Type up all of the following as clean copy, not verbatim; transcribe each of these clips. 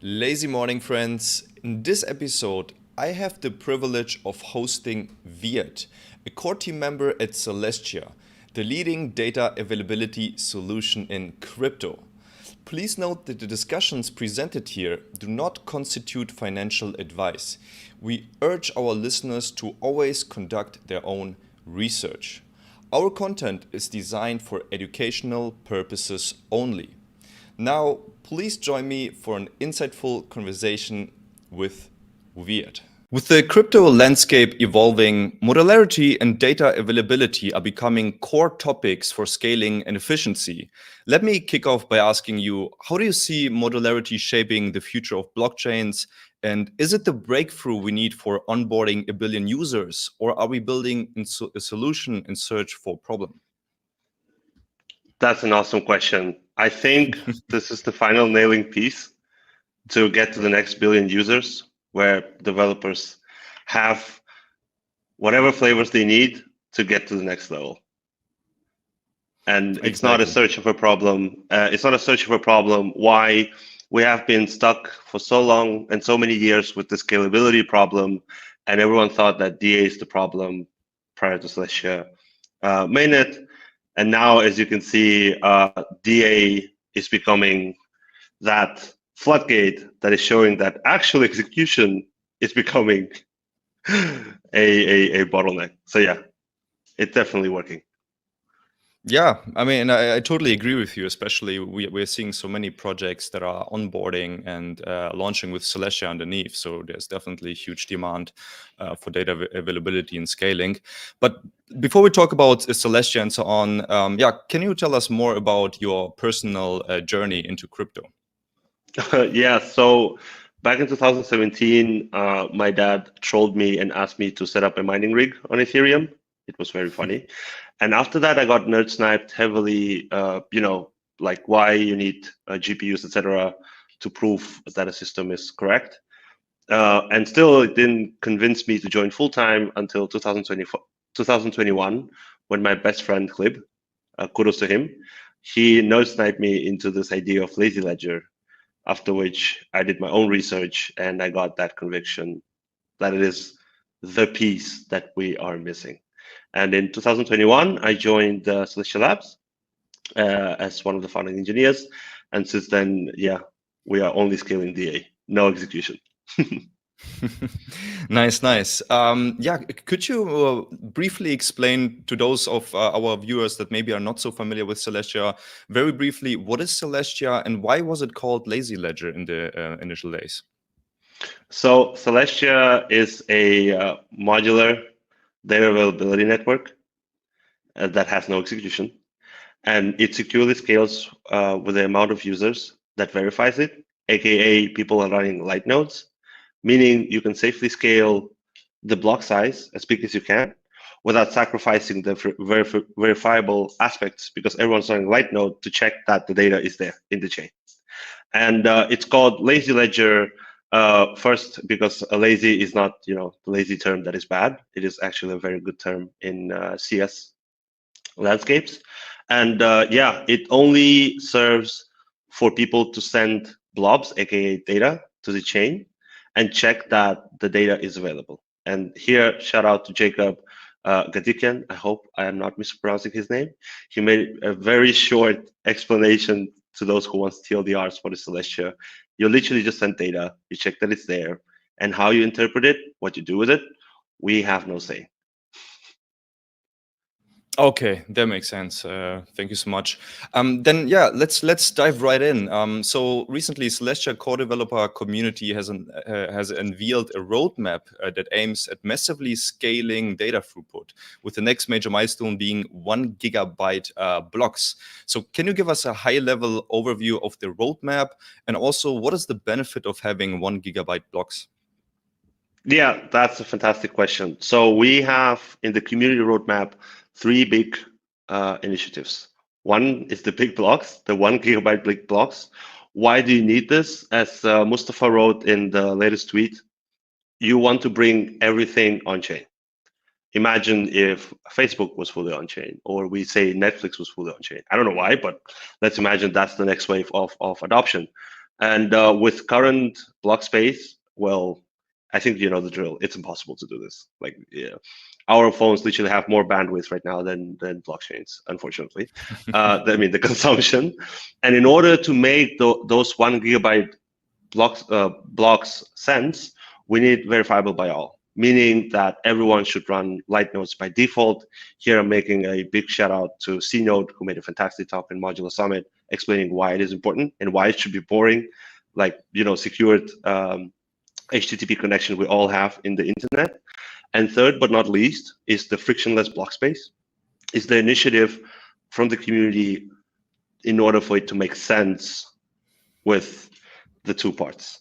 Lazy morning, friends. In this episode, I have the privilege of hosting Viet, a core team member at Celestia, the leading data availability solution in crypto. Please note that the discussions presented here do not constitute financial advice. We urge our listeners to always conduct their own research. Our content is designed for educational purposes only. Now, please join me for an insightful conversation with Viet. With the crypto landscape evolving, modularity and data availability are becoming core topics for scaling and efficiency. Let me kick off by asking you, how do you see modularity shaping the future of blockchains? And is it the breakthrough we need for onboarding a billion users, or are we building a solution in search for a problem? That's an awesome question. I think this is the final nailing piece to get to the next billion users, where developers have whatever flavors they need to get to the next level. And it's not a search of a problem. It's not a search of a problem. Why we have been stuck for so long and so many years with the scalability problem, and everyone thought that DA is the problem prior to Celestia mainnet. And now, as you can see, DA is becoming that floodgate that is showing that actual execution is becoming a bottleneck. So yeah, it's definitely working. Yeah, I mean, I totally agree with you, especially we're seeing so many projects that are onboarding and launching with Celestia underneath. So there's definitely huge demand for data availability and scaling. But before we talk about Celestia and so on, can you tell us more about your personal journey into crypto? Yeah, so back in 2017, my dad trolled me and asked me to set up a mining rig on Ethereum. It was very funny. And after that, I got nerd sniped heavily, like why you need GPUs, etc., to prove that a system is correct. And still, it didn't convince me to join full time until 2021, when my best friend Glib, kudos to him, he nerd sniped me into this idea of lazy ledger. After which I did my own research and I got that conviction that it is the piece that we are missing. And in 2021, I joined Celestia Labs as one of the founding engineers. And since then, yeah, we are only scaling DA, no execution. Nice. Could you briefly explain to those of our viewers that maybe are not so familiar with Celestia, very briefly, what is Celestia and why was it called Lazy Ledger in the initial days? So Celestia is a modular data availability network that has no execution. And it securely scales with the amount of users that verifies it, aka people are running light nodes, meaning you can safely scale the block size as big as you can without sacrificing the verifiable aspects, because everyone's running light node to check that the data is there in the chain. And it's called lazy ledger first because a lazy is not the lazy term that is bad. It is actually a very good term in CS landscapes. And it only serves for people to send blobs, aka data, to the chain and check that the data is available. And here, shout out to Jacob Gadikian. I hope I am not mispronouncing his name. He made a very short explanation to those who want TLDRs for the Celestia. You literally just send data, you check that it's there, and how you interpret it, what you do with it, we have no say. Okay, that makes sense. Thank you so much. Let's dive right in. So recently, Celestia core developer community has unveiled a roadmap that aims at massively scaling data throughput, with the next major milestone being 1 gigabyte blocks. So can you give us a high-level overview of the roadmap, and also what is the benefit of having 1 gigabyte blocks? Yeah, that's a fantastic question. So we have in the community roadmap 3 big initiatives. One is the big blocks, the 1 gigabyte big blocks. Why do you need this? As Mustafa wrote in the latest tweet, you want to bring everything on chain. Imagine if Facebook was fully on chain, or we say Netflix was fully on chain. I don't know why, but let's imagine that's the next wave of adoption. And with current block space, well, I think you know the drill. It's impossible to do this. Like, yeah, our phones literally have more bandwidth right now than blockchains, unfortunately. I mean, the consumption. And in order to make those 1 GB blocks sense, we need verifiable by all, meaning that everyone should run light nodes by default. Here I'm making a big shout out to CNode, who made a fantastic talk in Modular Summit explaining why it is important and why it should be boring, like, you know, secured HTTP connection we all have in the internet. And third but not least is the frictionless block space, is the initiative from the community in order for it to make sense with the two parts.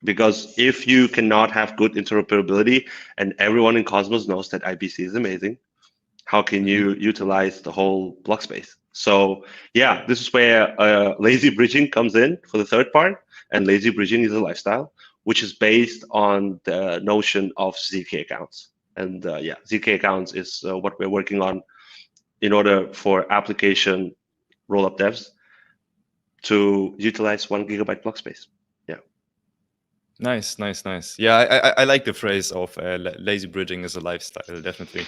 Because if you cannot have good interoperability and everyone in Cosmos knows that IBC is amazing, how can you utilize the whole block space? So yeah, this is where lazy bridging comes in for the third part. And lazy bridging is a lifestyle, which is based on the notion of ZK accounts. And yeah, ZK accounts is what we're working on in order for application rollup devs to utilize 1 GB block space. Yeah. Nice. Yeah, I like the phrase of lazy bridging is a lifestyle, definitely.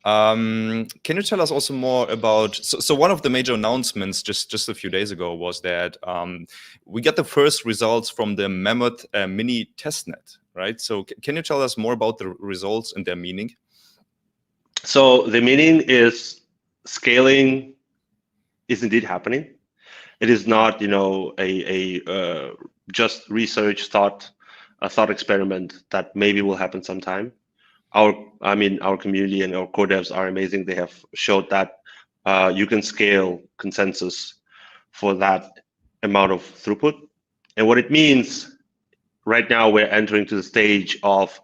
Can you tell us also more about, so one of the major announcements just a few days ago was that we got the first results from the Mammoth Mini Testnet, right? So can you tell us more about the results and their meaning? So the meaning is scaling is indeed happening. It is not, you know, a just research thought, a thought experiment that maybe will happen sometime. Our community and our core devs are amazing. They have showed that you can scale consensus for that amount of throughput. And what it means, right now we're entering to the stage of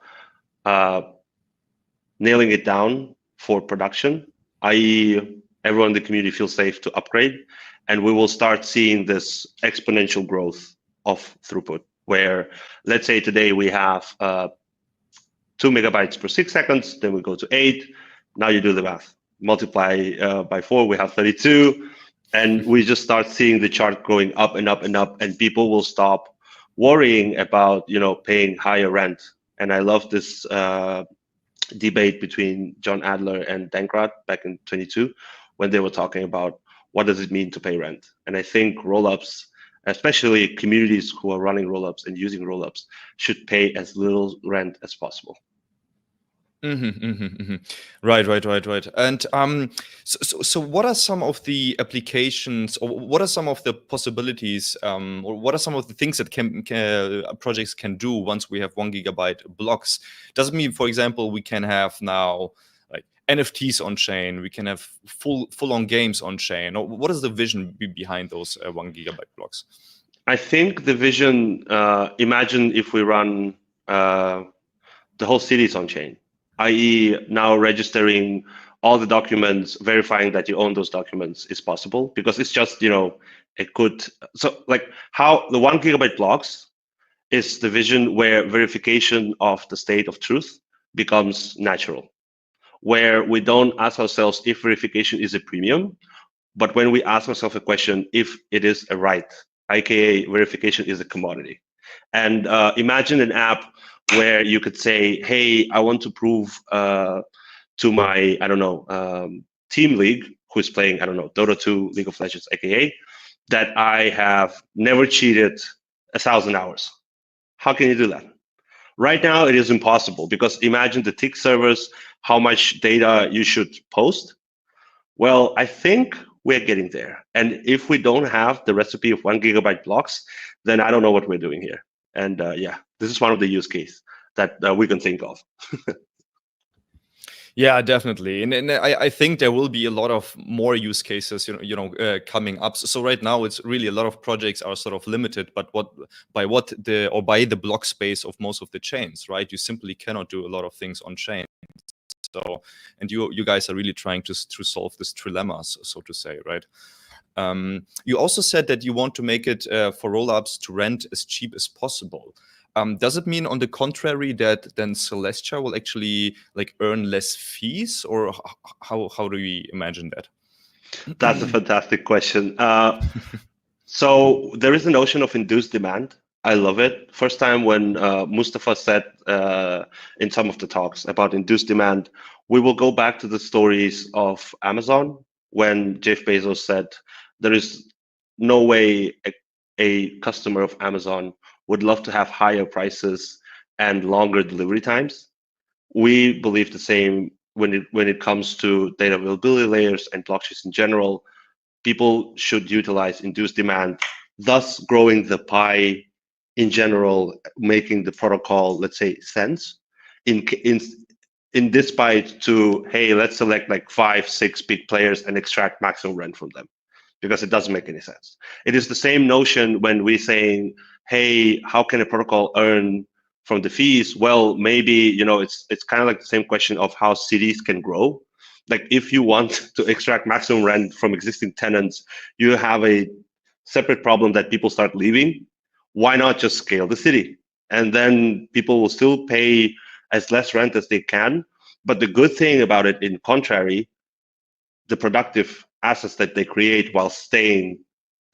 nailing it down for production, i.e. everyone in the community feels safe to upgrade. And we will start seeing this exponential growth of throughput, where let's say today we have 2 megabytes per 6 seconds, then we go to 8. Now you do the math. Multiply by 4, we have 32. And we just start seeing the chart going up and up and up, and people will stop worrying about, you know, paying higher rent. And I love this debate between John Adler and Dankrad back in 22, when they were talking about what does it mean to pay rent. And I think rollups, especially communities who are running rollups and using rollups, should pay as little rent as possible. Right. And so what are some of the applications, or what are some of the possibilities, or what are some of the things that projects can do once we have 1 GB blocks? Does it mean, for example, we can have now like NFTs on chain, we can have full-on games on chain? Or what is the vision behind those 1 GB blocks? I think the vision, imagine if we run the whole cities on chain, i.e. now registering all the documents, verifying that you own those documents is possible, because it's just, you know, so like how the 1 GB blocks is the vision where verification of the state of truth becomes natural, where we don't ask ourselves if verification is a premium, but when we ask ourselves a question, if it is a right, aka verification is a commodity. And imagine an app where you could say, hey, I want to prove to my, I don't know, team league, who is playing, I don't know, Dota 2, League of Legends, aka, that I have never cheated 1,000 hours. How can you do that? Right now, it is impossible, because imagine the tick servers, how much data you should post. Well, I think we're getting there. And if we don't have the recipe of 1 GB blocks, then I don't know what we're doing here. And yeah, this is one of the use cases that we can think of. Yeah, definitely, and I think there will be a lot of more use cases, coming up. So right now, it's really a lot of projects are sort of limited, but by the block space of most of the chains, right? You simply cannot do a lot of things on chain. So, and you guys are really trying to solve this trilemma, so to say, right? You also said that you want to make it for rollups to rent as cheap as possible. Does it mean, on the contrary, that then Celestia will actually like earn less fees, or how do we imagine that? That's a fantastic question. So there is a notion of induced demand. I love it. First time when Mustafa said in some of the talks about induced demand, we will go back to the stories of Amazon when Jeff Bezos said there is no way a customer of Amazon would love to have higher prices and longer delivery times. We believe the same when it comes to data availability layers and blockchains in general. People should utilize induced demand, thus growing the pie in general, making the protocol, let's say, sense. In in in despite to, hey, let's select like 5, 6 big players and extract maximum rent from them, because it doesn't make any sense. It is the same notion when we're saying, hey, how can a protocol earn from the fees? Well, maybe, it's kind of like the same question of how cities can grow. Like if you want to extract maximum rent from existing tenants, you have a separate problem that people start leaving. Why not just scale the city? And then people will still pay as less rent as they can. But the good thing about it, in contrary, the productive assets that they create while staying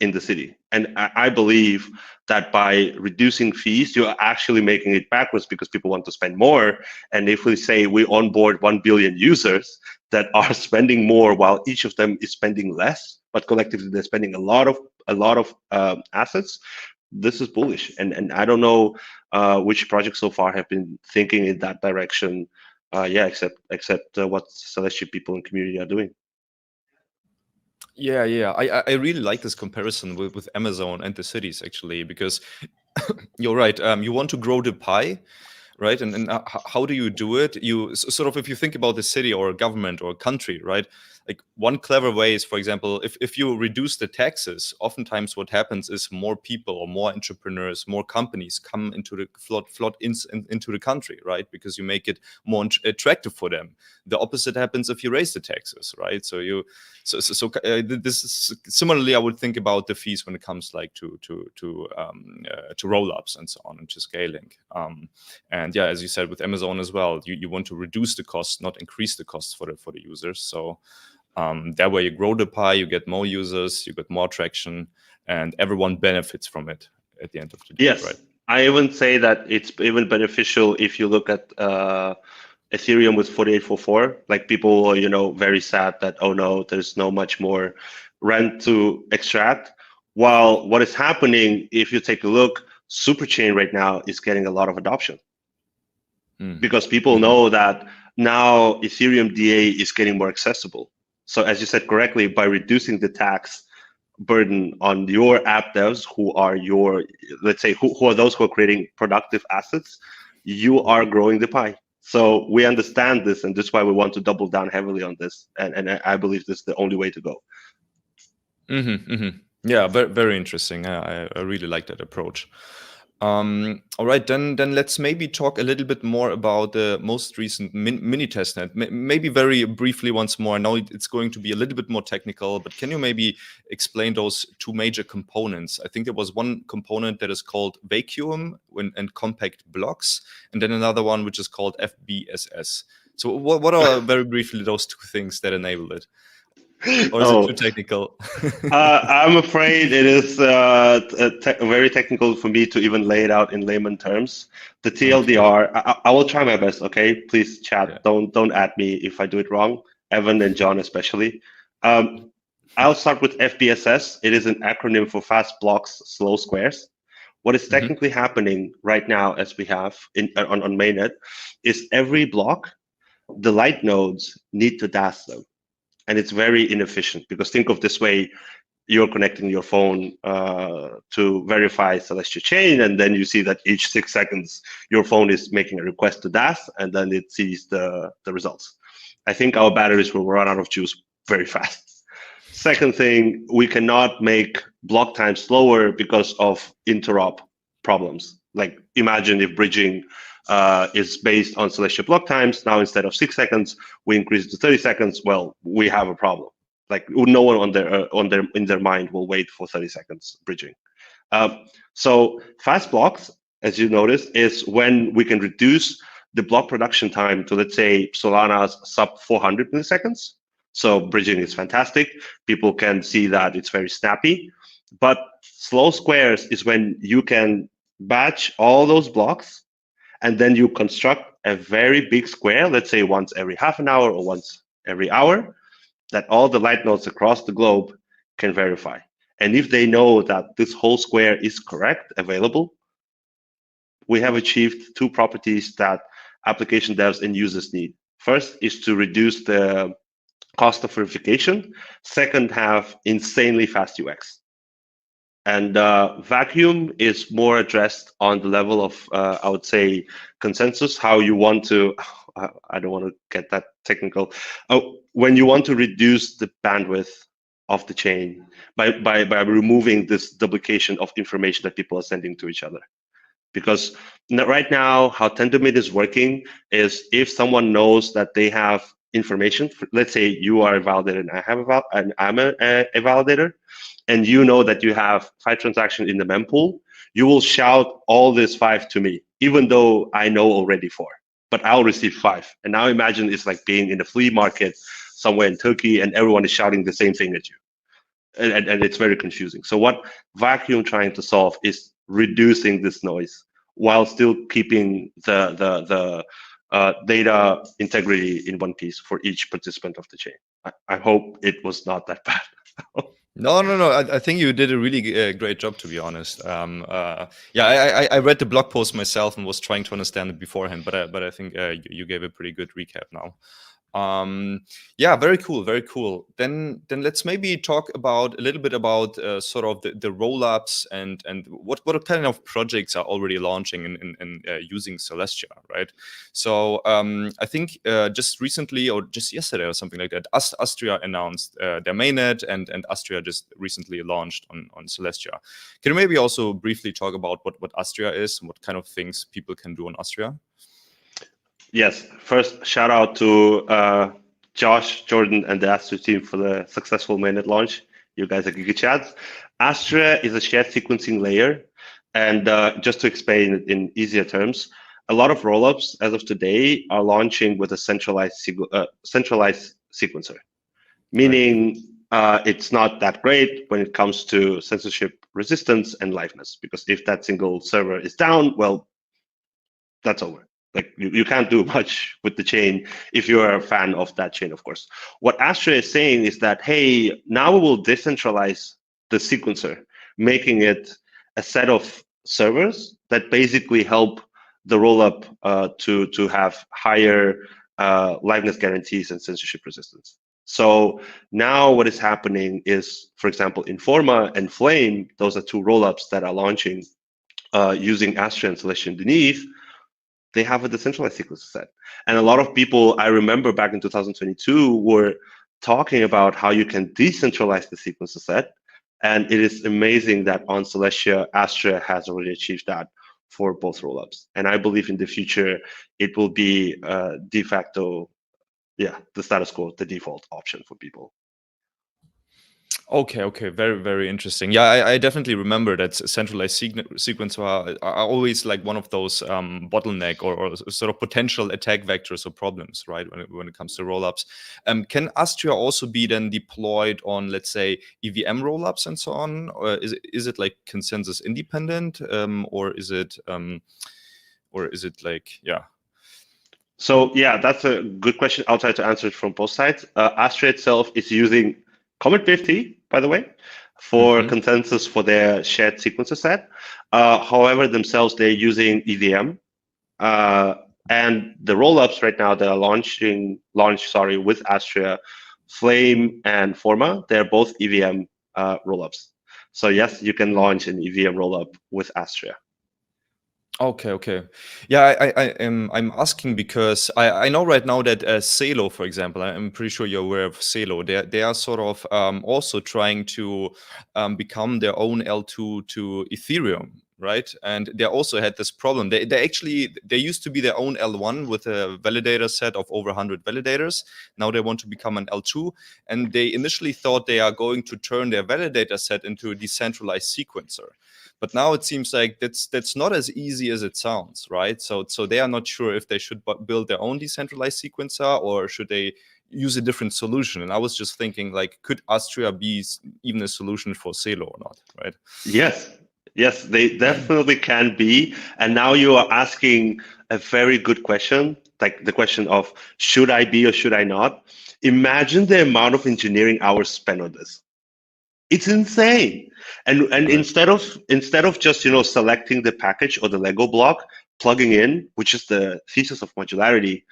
in the city. And I believe that by reducing fees, you're actually making it backwards because people want to spend more. And if we say we onboard 1 billion users that are spending more while each of them is spending less, but collectively they're spending a lot of assets, this is bullish. And I don't know which projects so far have been thinking in that direction. Except what Celestia people in community are doing. Yeah. I really like this comparison with Amazon and the cities, actually, because you're right. You want to grow the pie, right? And how do you do it? You sort of, if you think about the city or a government or a country, right? Like one clever way is, for example, if you reduce the taxes, oftentimes what happens is more people or more entrepreneurs, more companies come into the into the country, right? Because you make it more attractive for them. The opposite happens if you raise the taxes, right? So this is similarly, I would think about the fees when it comes like to roll-ups and so on, and to scaling. And yeah, as you said with Amazon as well, you want to reduce the cost, not increase the costs for the users. So that way you grow the pie, you get more users, you get more traction, and everyone benefits from it at the end of the day. Yes, right? I even say that it's even beneficial if you look at Ethereum with 4844. Like people are, very sad that, oh no, there's no much more rent to extract. While what is happening, if you take a look, Superchain right now is getting a lot of adoption because people know that now Ethereum DA is getting more accessible. So as you said correctly, by reducing the tax burden on your app devs who are let's say, who are those who are creating productive assets, you are growing the pie. So we understand this, and that's why we want to double down heavily on this. And I believe this is the only way to go. Yeah, very, very interesting. I really like that approach. All right, then let's maybe talk a little bit more about the most recent mini testnet. Maybe very briefly once more. I know it's going to be a little bit more technical, but can you maybe explain those two major components? I think there was one component that is called vacuum and compact blocks, and then another one which is called FBSS. So what are very briefly those two things that enable it? Or is it too technical? I'm afraid it is very technical for me to even lay it out in layman terms. The TLDR, okay. I will try my best. Okay, please chat. Yeah. Don't add me if I do it wrong. Evan and John especially. I'll start with FBSS. It is an acronym for Fast Blocks, Slow Squares. What is technically happening right now, as we have on mainnet, is every block, the light nodes need to DAS them. And it's very inefficient because think of this way, you're connecting your phone to verify Celestia chain, and then you see that each 6 seconds, your phone is making a request to DAS, and then it sees the results. I think our batteries will run out of juice very fast. Second thing, we cannot make block time slower because of interop problems. Like imagine if bridging is based on Celestia block times. Now, instead of 6 seconds, we increase it to 30 seconds. Well, we have a problem. Like no one in their mind will wait for 30 seconds bridging. So fast blocks, as you notice, is when we can reduce the block production time to, let's say, Solana's sub 400 milliseconds. So bridging is fantastic. People can see that it's very snappy. But slow squares is when you can batch all those blocks and then you construct a very big square, let's say once every half an hour or once every hour, that all the light nodes across the globe can verify. And if they know that this whole square is correct, available, we have achieved two properties that application devs and users need. First is to reduce the cost of verification. Second, have insanely fast UX. And vacuum is more addressed on the level of, I would say, consensus, how you want to, I don't want to get that technical. When you want to reduce the bandwidth of the chain by removing this duplication of information that people are sending to each other. Because right now, how Tendermint is working is if someone knows that they have information, let's say you are a validator and I'm a validator, and you know that you have 5 transactions in the mempool, you will shout all these 5 to me, even though I know already 4, but I'll receive 5. And now imagine it's like being in the flea market somewhere in Turkey and everyone is shouting the same thing at you. And it's very confusing. So what Vacuum trying to solve is reducing this noise while still keeping the data integrity in one piece for each participant of the chain. I hope it was not that bad. No. I think you did a really great job, to be honest. Yeah, I read the blog post myself and was trying to understand it beforehand, but I think you gave a pretty good recap now. Yeah, very cool, very cool. Then let's maybe talk a little bit about sort of the roll-ups and what kind of projects are already launching and using Celestia, right? So I think just recently or just yesterday or something like that, Astria announced their mainnet and Astria just recently launched on Celestia. Can you maybe also briefly talk about what Astria is and what kind of things people can do on Astria? Yes, first shout out to Josh, Jordan, and the Astria team for the successful mainnet launch. You guys are GigaChads. Astria is a shared sequencing layer. And just to explain it in easier terms, a lot of rollups as of today are launching with a centralized sequencer, meaning it's not that great when it comes to censorship resistance and liveness, because if that single server is down, well, that's over. Like you can't do much with the chain if you're a fan of that chain, of course. What Astria is saying is that, hey, now we will decentralize the sequencer, making it a set of servers that basically help the rollup to have higher liveness guarantees and censorship resistance. So now what is happening is, for example, Informa and Flame, those are 2 rollups that are launching using Astria and Celestia underneath. They have a decentralized sequencer set. And a lot of people, I remember back in 2022, were talking about how you can decentralize the sequencer set. And it is amazing that on Celestia, Astria has already achieved that for both rollups. And I believe in the future, it will be de facto, the status quo, the default option for people. Okay, very, very interesting. Yeah, I definitely remember that centralized sequencer are always like one of those bottleneck or sort of potential attack vectors or problems, right? When it comes to rollups, can Astria also be then deployed on, let's say, EVM rollups and so on, or is it like consensus independent, or is it like yeah? So yeah, that's a good question. I'll try to answer it from both sides. Astria itself is using Comet 50, by the way, for consensus for their shared sequencer set. However, themselves, they're using EVM. And the rollups right now that are launched with Astria, Flame and Forma, they're both EVM rollups. So yes, you can launch an EVM rollup with Astria. Okay. Yeah, I'm asking because I know right now that Celo, for example, I'm pretty sure you're aware of Celo. They are sort of also trying to become their own L2 to Ethereum, right? And they also had this problem. They used to be their own L1 with a validator set of over 100 validators. Now they want to become an L2, and they initially thought they are going to turn their validator set into a decentralized sequencer. But now it seems like that's not as easy as it sounds, right? So they are not sure if they should build their own decentralized sequencer or should they use a different solution. And I was just thinking, like, could Astria be even a solution for Celo or not, right? Yes, they definitely can be. And now you are asking a very good question, like the question of should I be or should I not? Imagine the amount of engineering hours spent on this. It's insane. And Right. instead of just selecting the package or the Lego block, plugging in, which is the thesis of modularity.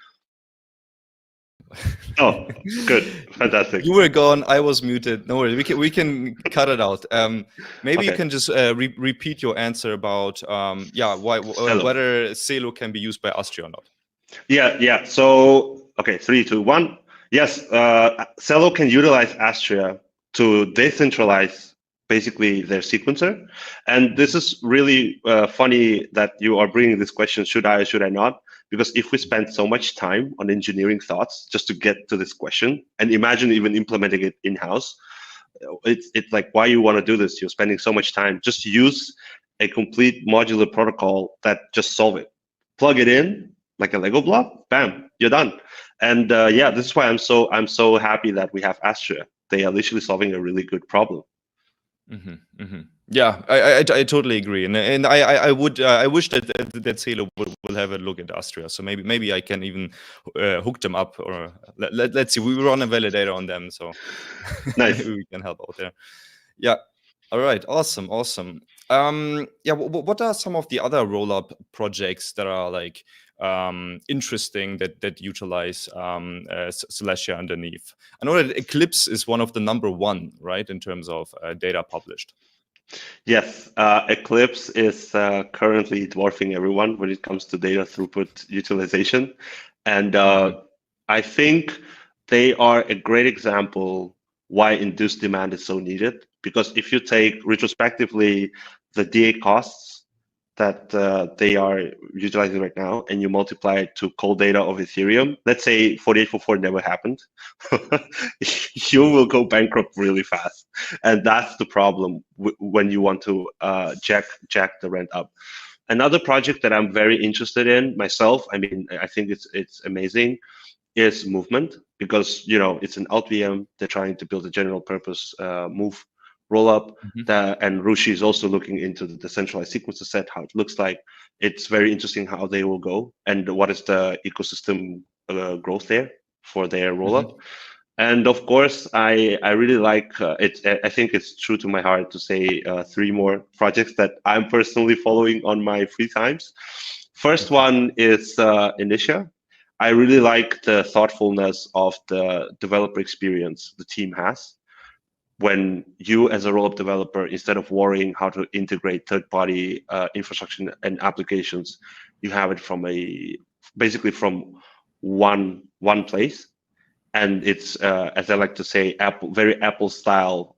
Oh, good, fantastic. You were gone. I was muted. No worries. We can cut it out. Maybe you Okay. can just repeat your answer about whether Celo can be used by Astria or not. Yeah. So okay, 3, 2, 1. Yes, Celo can utilize Astria to decentralize basically their sequencer, and this is really funny that you are bringing this question: should I or should I not? Because if we spend so much time on engineering thoughts just to get to this question, and imagine even implementing it in-house, it's like, why you want to do this? You're spending so much time. Just use a complete modular protocol that just solve it. Plug it in like a Lego block, bam, you're done. And this is why I'm so happy that we have Astria. They are literally solving a really good problem. Yeah, I totally agree, and I wish that Celo will have a look at Astria. So maybe I can even hook them up, or let's see. We run a validator on them, so Nice. maybe we can help out there. Yeah. All right. Awesome. What are some of the other rollup projects that are like interesting that utilize Celestia underneath? I know that Eclipse is one of the #1, right, in terms of data published. Yes, Eclipse is currently dwarfing everyone when it comes to data throughput utilization, and I think they are a great example why induced demand is so needed. Because if you take retrospectively the DA costs that they are utilizing right now, and you multiply it to cold data of Ethereum, let's say 4844 never happened, you will go bankrupt really fast. And that's the problem when you want to jack the rent up. Another project that I'm very interested in myself, I mean, I think it's amazing, is Movement, because it's an LVM. They're trying to build a general purpose move rollup. And Rushi is also looking into the decentralized sequencer set, how it looks like. It's very interesting how they will go and what is the ecosystem growth there for their rollup. And of course, I really like it. I think it's true to my heart to say 3 more projects that I'm personally following on my free times. First one is Initia. I really like the thoughtfulness of the developer experience the team has. When you, as a rollup developer, instead of worrying how to integrate third-party infrastructure and applications, you have it from basically from one place. And it's, as I like to say, very Apple-style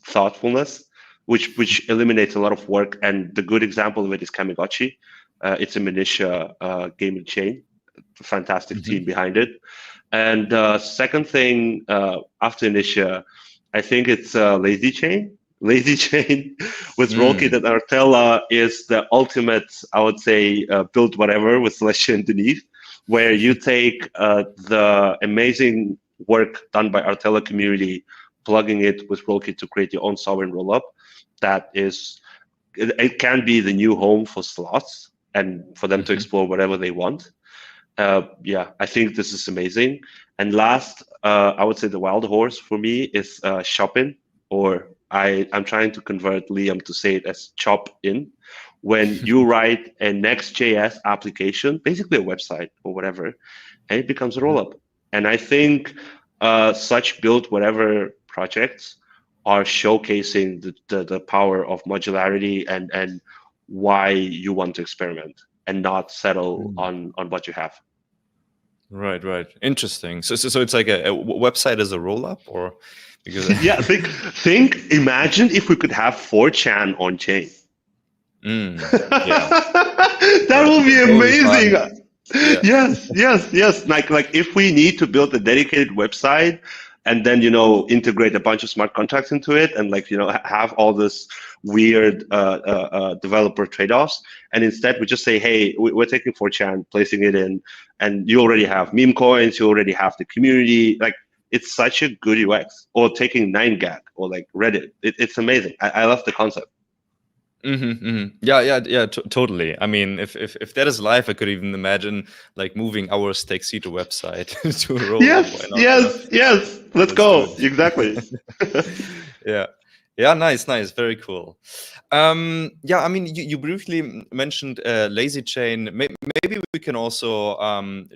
thoughtfulness, which eliminates a lot of work. And the good example of it is Kamigochi. It's a Initia gaming chain, fantastic team behind it. And second thing, after Initia, I think it's Lazy Chain. Lazy Chain with Rollkit and Artella is the ultimate, I would say, build whatever with Celestia underneath, where you take the amazing work done by Artella community, plugging it with Rollkit to create your own sovereign rollup. That is, it can be the new home for Sloths and for them to explore whatever they want. I think this is amazing. And last, I would say the wild horse for me is Chopin, or I'm trying to convert Liam to say it as Chop-in. When you write a Next.js application, basically a website or whatever, and it becomes a rollup. And I think such build whatever projects are showcasing the power of modularity and why you want to experiment and not settle on what you have. Right. Interesting. So it's like a website as a rollup, or because yeah, imagine if we could have 4chan on chain. That would be amazing. Yes. Like if we need to build a dedicated website, and then integrate a bunch of smart contracts into it, and have all this weird developer trade-offs. And instead we just say, hey, we're taking 4chan, placing it in, and you already have meme coins, you already have the community. Like, it's such a good UX. Or taking 9gag or like Reddit. It's amazing. I love the concept. Yeah, totally. I mean, if that is live, I could even imagine like moving our Stakecito website to a role. Yes. Let's go. Exactly. Yeah, nice, very cool. Yeah, I mean, you briefly mentioned Lazy Chain. Maybe we can also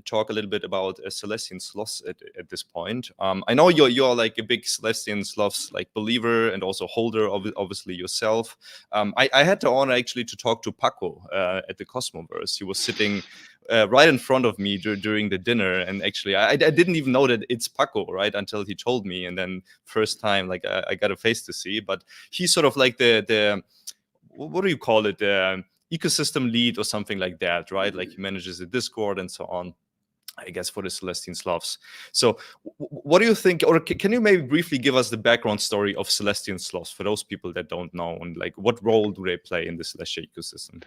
talk a little bit about Celestian Sloths at this point. I know you're like a big Celestian Sloths like believer and also holder, obviously yourself. I had the honor actually to talk to Paco at the Cosmoverse. He was sitting right in front of me during the dinner, and actually I didn't even know that it's Paco, right, until he told me. And then first time like I got a face to see, but he's sort of like the what do you call it, the ecosystem lead or something like that, right? Like he manages the Discord and so on, I guess, for the Celestian Sloths. So what do you think, or can you maybe briefly give us the background story of Celestian Sloths for those people that don't know, and like what role do they play in the Celestia ecosystem?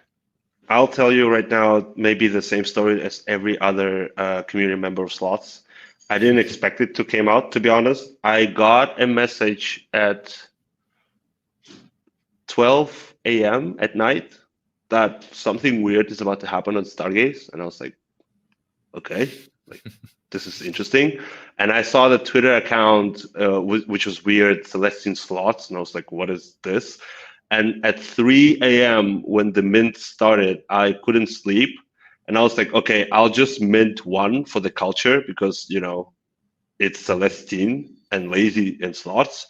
I'll tell you right now, maybe the same story as every other community member of Sloths. I didn't expect it to came out, to be honest. I got a message at 12 a.m. at night that something weird is about to happen on Stargaze. And I was like, okay, like this is interesting. And I saw the Twitter account, which was weird, Celestian Sloths. And I was like, what is this? And at 3 a.m. when the mint started, I couldn't sleep. And I was like, okay, I'll just mint one for the culture because, it's Celestine and Lazy and Sloths.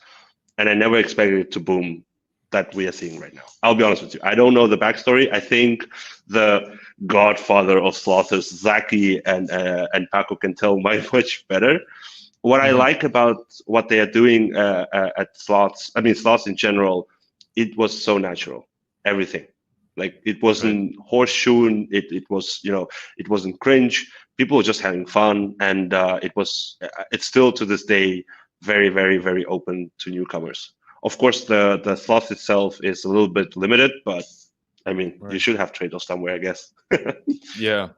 And I never expected it to boom that we are seeing right now. I'll be honest with you. I don't know the backstory. I think the godfather of Slothers, Zaki and Paco, can tell much better. What I like about what they are doing at Sloths, I mean, Sloths in general, it was so natural. Everything, like it wasn't horseshoeing. It was, it wasn't cringe. People were just having fun, and it's still to this day very, very, very open to newcomers. Of course, the Sloth itself is a little bit limited, but I mean, you should have trade-offs somewhere, I guess. Yeah.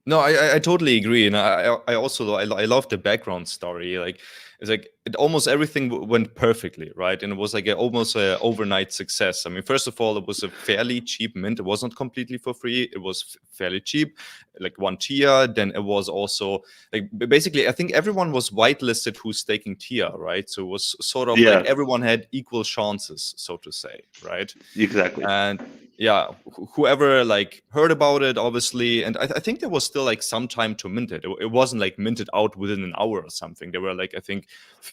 No, I totally agree, and I also I love the background story. Like it's like almost everything went perfectly, right? And it was like almost an overnight success. I mean, first of all, it was a fairly cheap mint. It wasn't completely for free. It was fairly cheap, like 1 tier. Then it was also like basically, I think everyone was whitelisted who's staking tier, right? So it was sort of like everyone had equal chances, so to say, right? Exactly. And yeah, whoever like heard about it, obviously, and I think there was still like some time to mint it. It wasn't like minted out within an hour or something. There were like, I think,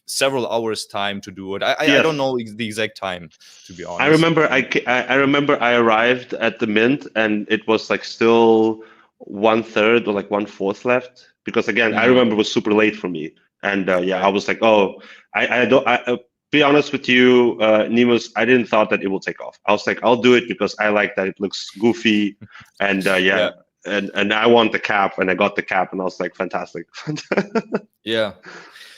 several hours time to do it. I don't know the exact time, to be honest. I remember I arrived at the mint and it was like still 1/3 or like 1/4 left, because again, I remember it was super late for me. And I was like, oh, I don't. Be honest with you, Nemus, I didn't thought that it will take off. I was like, I'll do it because I like that it looks goofy, and and I want the cap, and I got the cap, and I was like, fantastic. Yeah.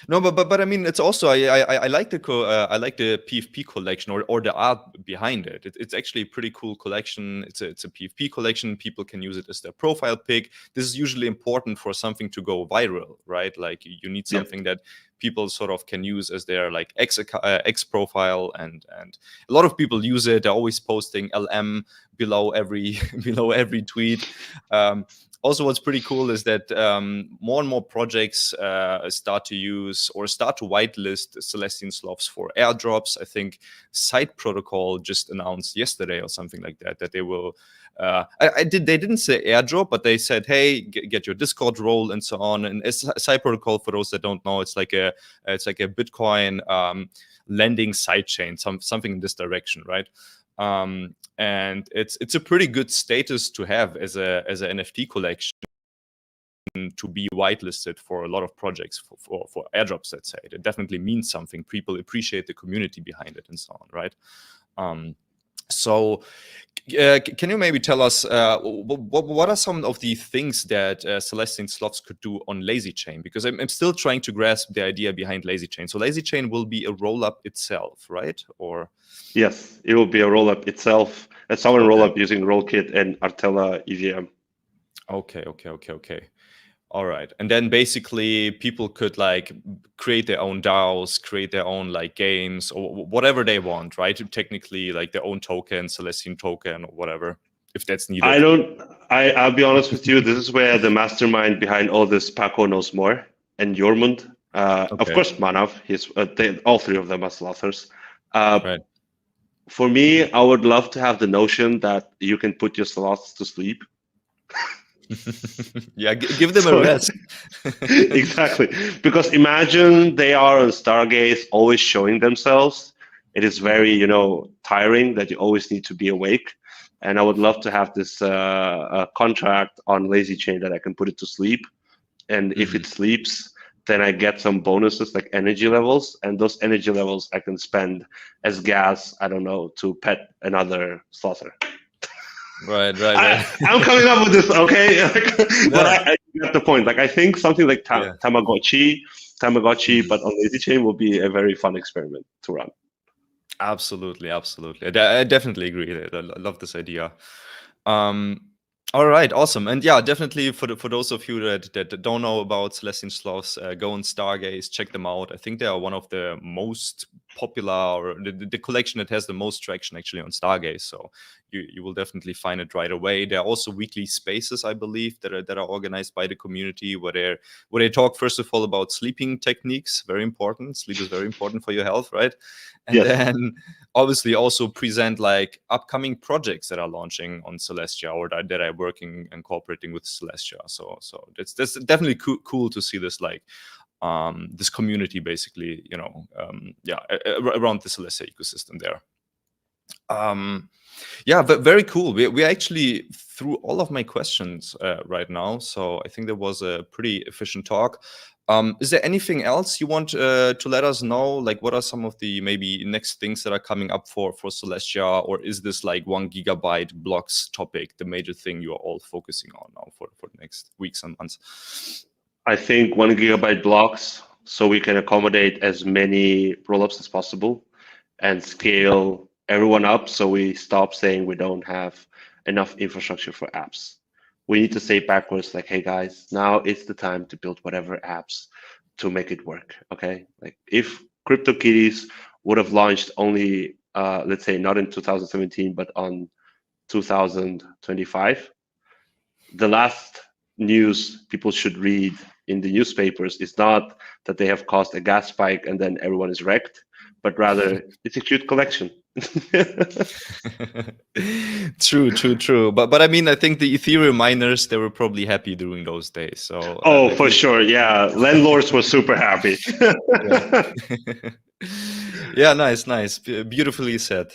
No, but I mean, it's also I like the I like the PFP collection or the art behind it. It's actually a pretty cool collection. It's a PFP collection. People can use it as their profile pic. This is usually important for something to go viral, right? Like you need something that people sort of can use as their like X profile, and a lot of people use it. They're always posting LM below every tweet. Also, what's pretty cool is that more and more projects start to use or start to whitelist Celestian Sloths for airdrops. I think Site Protocol just announced yesterday or something like that they will. They didn't say airdrop, but they said, hey, get your Discord role and so on. And Site Protocol, for those that don't know, it's like a Bitcoin lending sidechain, something in this direction, right? And it's a pretty good status to have as an NFT collection, to be whitelisted for a lot of projects for airdrops. Let's say it definitely means something. People appreciate the community behind it and so on, right? So Can you maybe tell us what are some of the things that Celestine Sloths could do on LazyChain? Because I'm still trying to grasp the idea behind LazyChain. So LazyChain will be a rollup itself, right? Or Yes, it will be a rollup itself, a sovereign okay, rollup using Rollkit and Artella EVM. okay. All right. And then basically people could like create their own DAOs, create their own like games or whatever they want, right? Technically like their own token, Celestine token or whatever, if that's needed. I'll be honest with you, this is where the mastermind behind all this, Paco, knows more, and Jormund. Of Okay. course, Manav, all three of them are Slothers. Right. For me, I would love to have the notion that you can put your sloths to sleep. Yeah, give them a rest. Exactly. Because imagine they are on Stargaze always showing themselves. It is very, tiring that you always need to be awake. And I would love to have this contract on LazyChain that I can put it to sleep. And if it sleeps, then I get some bonuses like energy levels. And those energy levels I can spend as gas, I don't know, to pet another slaughter. Right. I'm coming up with this, okay? But I get the point. Like I think something like Tamagotchi, but on LazyChain will be a very fun experiment to run. Absolutely. I definitely agree. I love this idea. All right, awesome. And yeah, definitely for those of you that don't know about Celestine Sloths, go on Stargaze, check them out. I think they are one of the most popular, or the collection that has the most traction actually on Stargaze. So you will definitely find it right away. There are also weekly spaces, I believe, that are organized by the community where they talk first of all about sleeping techniques. Very important. Sleep is very important for your health, right? And then obviously also present like upcoming projects that are launching on Celestia or that are working and cooperating with Celestia. So that's definitely cool to see this like this community basically, around the Celestia ecosystem there. Yeah, but very cool. We actually through all of my questions right now, so I think there was a pretty efficient talk. Is there anything else you want to let us know? Like, what are some of the maybe next things that are coming up for Celestia, or is this like 1 GB blocks topic the major thing you are all focusing on now for the next weeks and months? I think 1 GB blocks, so we can accommodate as many rollups as possible and scale everyone up, so we stop saying we don't have enough infrastructure for apps. We need to say backwards, like, hey guys, now it's the time to build whatever apps to make it work. Okay, like if CryptoKitties would have launched only, let's say, not in 2017, but on 2025, the last news people should read in the newspapers is not that they have caused a gas spike and then everyone is wrecked, but rather it's a cute collection. True. But I mean, I think the Ethereum miners, they were probably happy during those days. So for sure, yeah, landlords were super happy. Yeah, nice. Beautifully said.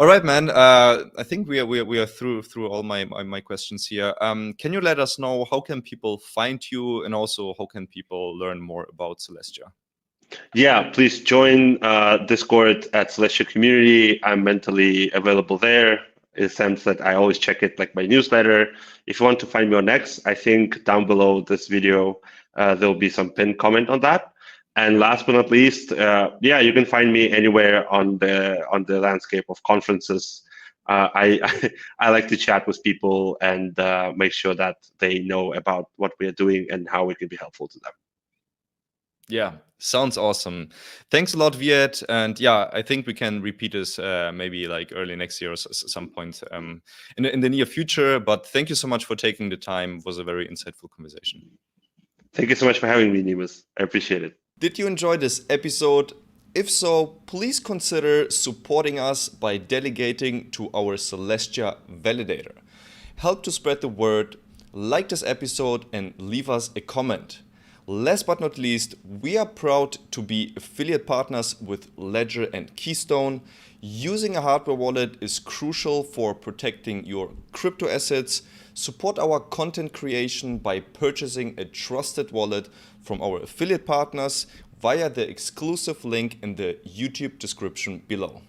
All right, man. I think we are through all my questions here. Can you let us know how can people find you, and also how can people learn more about Celestia? Yeah, please join Discord at Celestia Community. I'm mentally available there in the sense that I always check it like my newsletter. If you want to find me on X, I think down below this video, there'll be some pinned comment on that. And last but not least, you can find me anywhere on the landscape of conferences. I like to chat with people and make sure that they know about what we are doing and how we can be helpful to them. Yeah, sounds awesome. Thanks a lot, Viet. And yeah, I think we can repeat this maybe like early next year or some point in the near future. But thank you so much for taking the time. It was a very insightful conversation. Thank you so much for having me, Nemus. I appreciate it. Did you enjoy this episode? If so, please consider supporting us by delegating to our Celestia validator. Help to spread the word, like this episode, and leave us a comment. Last but not least, we are proud to be affiliate partners with Ledger and Keystone. Using a hardware wallet is crucial for protecting your crypto assets. Support our content creation by purchasing a trusted wallet from our affiliate partners via the exclusive link in the YouTube description below.